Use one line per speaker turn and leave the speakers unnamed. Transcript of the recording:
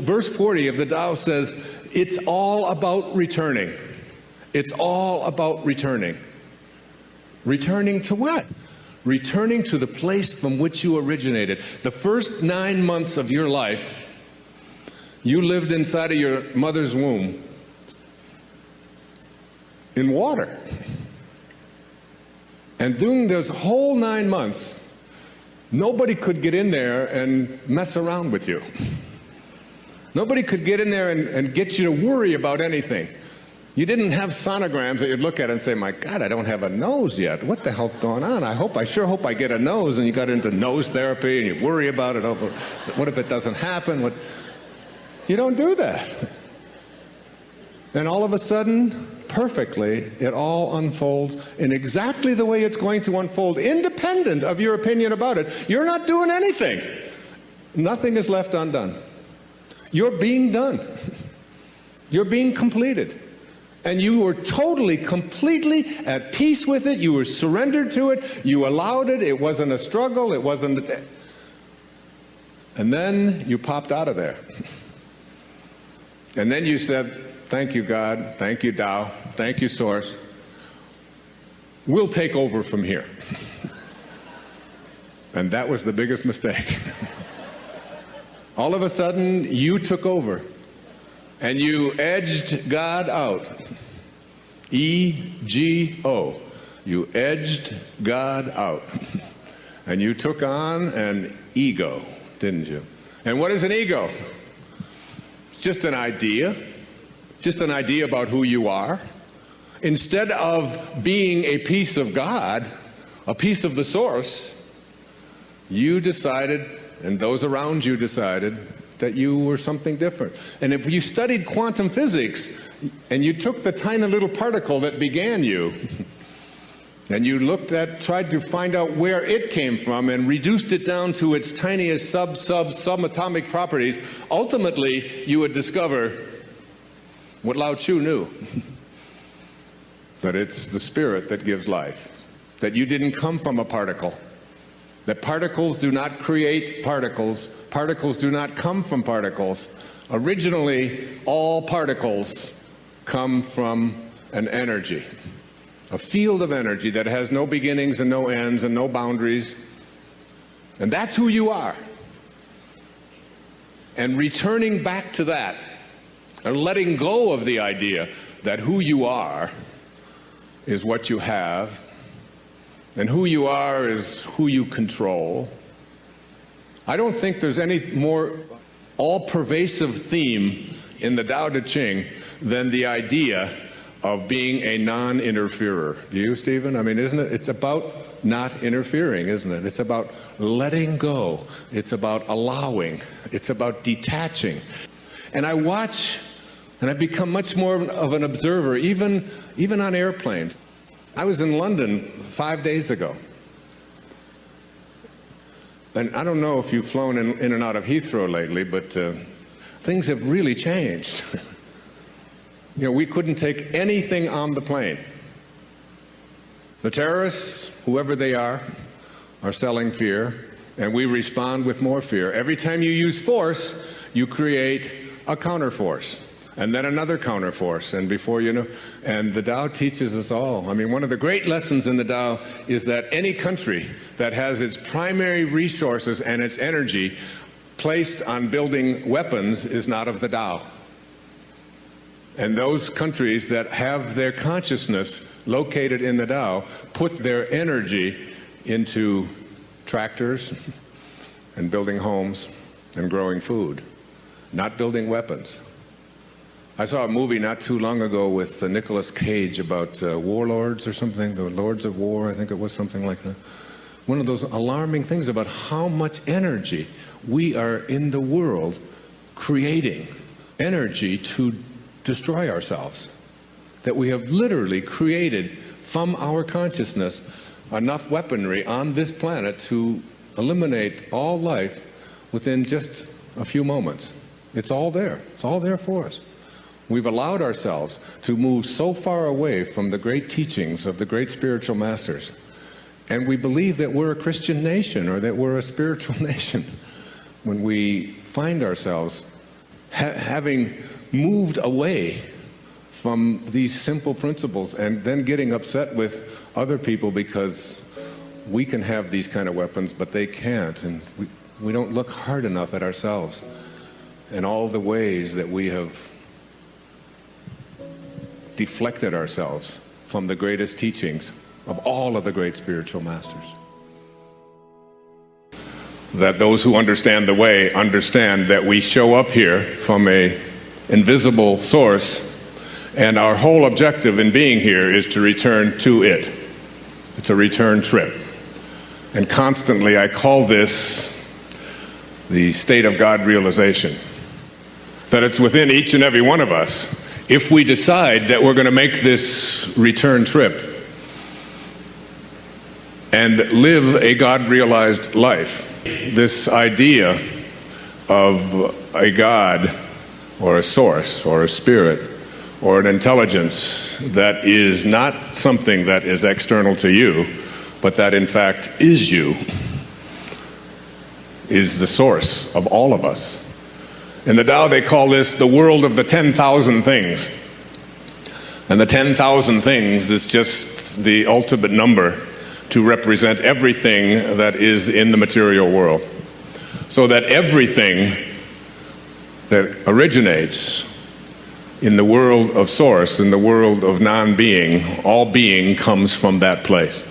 Verse 40 of the Tao says, it's all about returning. It's all about returning. Returning to what? Returning to the place from which you originated. The first 9 months of your life, you lived inside of your mother's womb in water. And during those whole 9 months, nobody could get in there and mess around with you. Nobody could get in there and get you to worry about anything. You didn't have sonograms that you'd look at and say, my God, I don't have a nose yet. What the hell's going on? I sure hope I get a nose. And you got into nose therapy and you worry about it. Oh, what if it doesn't happen? You don't do that. And all of a sudden, perfectly, it all unfolds in exactly the way it's going to unfold, independent of your opinion about it. You're not doing anything. Nothing is left undone. You're being done. You're being completed. And you were totally, completely at peace with it. You were surrendered to it. You allowed it. It wasn't a struggle. It wasn't... And then you popped out of there. And then you said, thank you, God. Thank you, Tao. Thank you, Source. We'll take over from here. And that was the biggest mistake. All of a sudden, you took over. And you edged God out. E-G-O. You edged God out. And you took on an ego, didn't you? And what is an ego? It's just an idea. Just an idea about who you are. Instead of being a piece of God, a piece of the Source, you decided, and those around you decided, that you were something different. And if you studied quantum physics, and you took the tiny little particle that began you, and you tried to find out where it came from and reduced it down to its tiniest subatomic properties, ultimately you would discover what Lao Tzu knew, that it's the spirit that gives life, that you didn't come from a particle, that particles do not create particles, particles do not come from particles. Originally, all particles come from an energy, a field of energy that has no beginnings and no ends and no boundaries. And that's who you are. And returning back to that, and letting go of the idea that who you are is what you have, and who you are is who you control. I don't think there's any more all-pervasive theme in the Tao Te Ching than the idea of being a non-interferer. Do you, Stephen? I mean, isn't it? It's about not interfering, isn't it? It's about letting go. It's about allowing. It's about detaching. And I watch, and I've become much more of an observer, even on airplanes. I was in London 5 days ago. And I don't know if you've flown in and out of Heathrow lately, but things have really changed. You know, we couldn't take anything on the plane. The terrorists, whoever they are selling fear, and we respond with more fear. Every time you use force, you create a counterforce, and then another counterforce, and before you know, and the Tao teaches us all. I mean, one of the great lessons in the Tao is that any country that has its primary resources and its energy placed on building weapons is not of the Tao. And those countries that have their consciousness located in the Tao put their energy into tractors and building homes and growing food, not building weapons. I saw a movie not too long ago with Nicolas Cage about warlords or something, the Lords of War, I think it was something like that. One of those alarming things about how much energy we are in the world creating, energy to destroy ourselves, that we have literally created from our consciousness enough weaponry on this planet to eliminate all life within just a few moments. It's all there. It's all there for us. We've allowed ourselves to move so far away from the great teachings of the great spiritual masters. And we believe that we're a Christian nation or that we're a spiritual nation when we find ourselves having moved away from these simple principles and then getting upset with other people because we can have these kind of weapons, but they can't, and we don't look hard enough at ourselves and all the ways that we have deflected ourselves from the greatest teachings of all of the great spiritual masters. That those who understand the way understand that we show up here from an invisible source, and our whole objective in being here is to return to it. It's a return trip. And constantly I call this the state of God realization. That it's within each and every one of us. If we decide that we're going to make this return trip and live a God-realized life, this idea of a God or a source or a spirit or an intelligence that is not something that is external to you, but that in fact is you, is the source of all of us. In the Tao, they call this the world of the 10,000 things. And the 10,000 things is just the ultimate number to represent everything that is in the material world. So that everything that originates in the world of source, in the world of non-being, all being comes from that place.